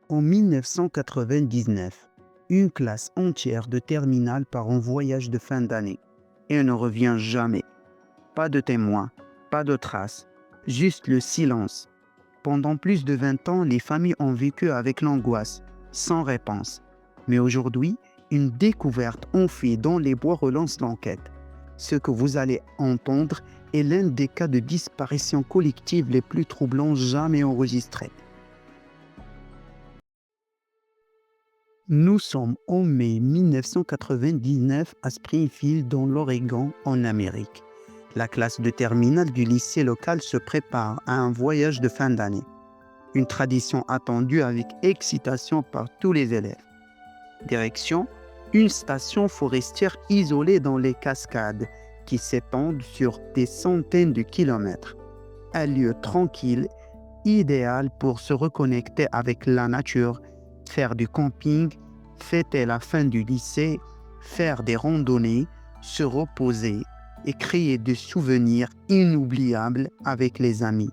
En 1999, une classe entière de terminale part en voyage de fin d'année et ne revient jamais. Pas de témoins, pas de traces, juste le silence. Pendant plus de 20 ans, les familles ont vécu avec l'angoisse, sans réponse. Mais aujourd'hui, une découverte enfouie dans les bois relance l'enquête. Ce que vous allez entendre est l'un des cas de disparition collective les plus troublants jamais enregistrés. Nous sommes en mai 1999 à Springfield, dans l'Oregon, en Amérique. La classe de terminale du lycée local se prépare à un voyage de fin d'année. Une tradition attendue avec excitation par tous les élèves. Direction, une station forestière isolée dans les cascades qui s'étendent sur des centaines de kilomètres. Un lieu tranquille, idéal pour se reconnecter avec la nature, faire du camping, fêter la fin du lycée, faire des randonnées, se reposer et créer des souvenirs inoubliables avec les amis.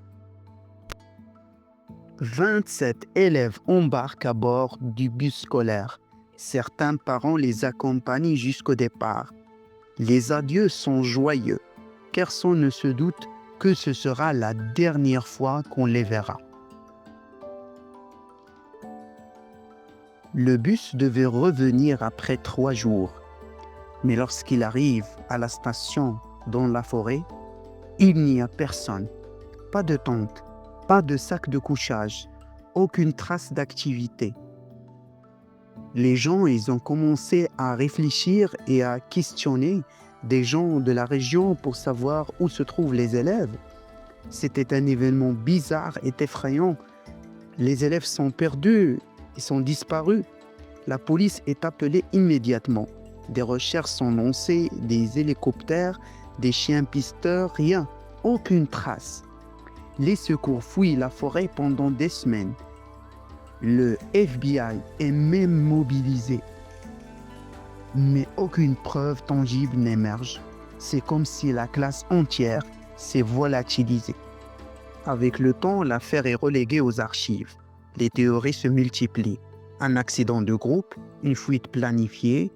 27 élèves embarquent à bord du bus scolaire. Certains parents les accompagnent jusqu'au départ. Les adieux sont joyeux. Personne ne se doute que ce sera la dernière fois qu'on les verra. Le bus devait revenir après 3 jours. Mais lorsqu'il arrive à la station dans la forêt, il n'y a personne. Pas de tente, pas de sac de couchage, aucune trace d'activité. Les gens, ils ont commencé à réfléchir et à questionner des gens de la région pour savoir où se trouvent les élèves. C'était un événement bizarre et effrayant. Les élèves sont perdus, ils sont disparus. La police est appelée immédiatement. Des recherches sont lancées, des hélicoptères, des chiens pisteurs, rien, aucune trace. Les secours fouillent la forêt pendant des semaines. Le FBI est même mobilisé. Mais aucune preuve tangible n'émerge. C'est comme si la classe entière s'est volatilisée. Avec le temps, l'affaire est reléguée aux archives. Les théories se multiplient. Un accident de groupe, une fuite planifiée,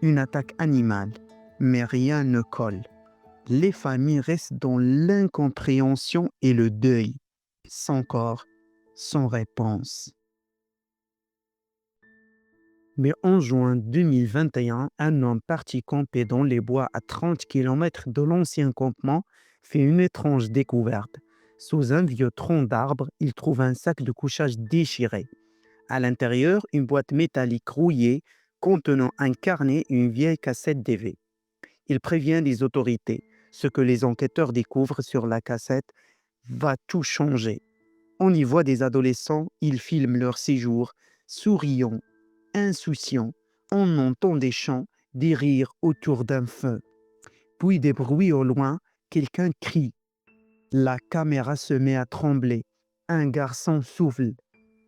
une attaque animale. Mais rien ne colle. Les familles restent dans l'incompréhension et le deuil. Sans corps, sans réponse. Mais en juin 2021, un homme parti camper dans les bois à 30 km de l'ancien campement fait une étrange découverte. Sous un vieux tronc d'arbre, il trouve un sac de couchage déchiré. À l'intérieur, une boîte métallique rouillée contenant un carnet et une vieille cassette DV. Il prévient les autorités. Ce que les enquêteurs découvrent sur la cassette va tout changer. On y voit des adolescents, ils filment leur séjour, souriants, insouciants. On entend des chants, des rires autour d'un feu. Puis des bruits au loin, quelqu'un crie. La caméra se met à trembler. Un garçon souffle.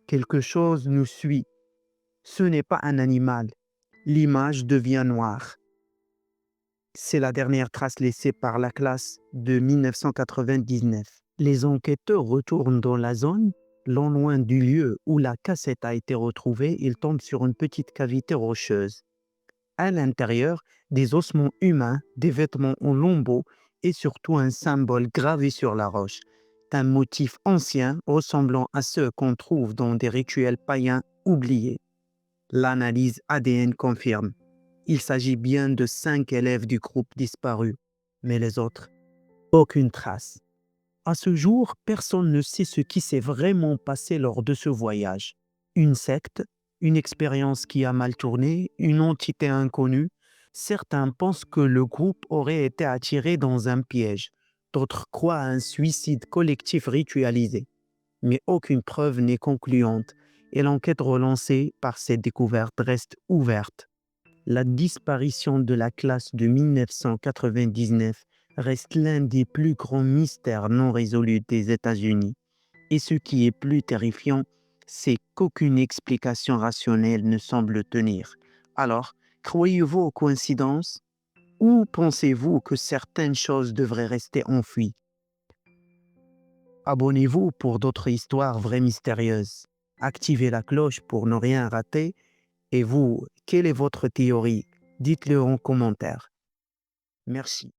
Quelque chose nous suit. Ce n'est pas un animal. L'image devient noire. C'est la dernière trace laissée par la classe de 1999. Les enquêteurs retournent dans la zone. Non loin du lieu où la cassette a été retrouvée, ils tombent sur une petite cavité rocheuse. À l'intérieur, des ossements humains, des vêtements en lambeaux et surtout un symbole gravé sur la roche. Un motif ancien ressemblant à ceux qu'on trouve dans des rituels païens oubliés. L'analyse ADN confirme. Il s'agit bien de 5 élèves du groupe disparu, mais les autres, aucune trace. À ce jour, personne ne sait ce qui s'est vraiment passé lors de ce voyage. Une secte, une expérience qui a mal tourné, une entité inconnue. Certains pensent que le groupe aurait été attiré dans un piège. D'autres croient à un suicide collectif ritualisé. Mais aucune preuve n'est concluante et l'enquête relancée par cette découverte reste ouverte. La disparition de la classe de 1999 reste l'un des plus grands mystères non résolus des États-Unis. Et ce qui est plus terrifiant, c'est qu'aucune explication rationnelle ne semble tenir. Alors, croyez-vous aux coïncidences ou pensez-vous que certaines choses devraient rester enfouies? Abonnez-vous pour d'autres histoires vraies mystérieuses. activez la cloche pour ne rien rater. Et vous, quelle est votre théorie? Dites-le en commentaire. Merci.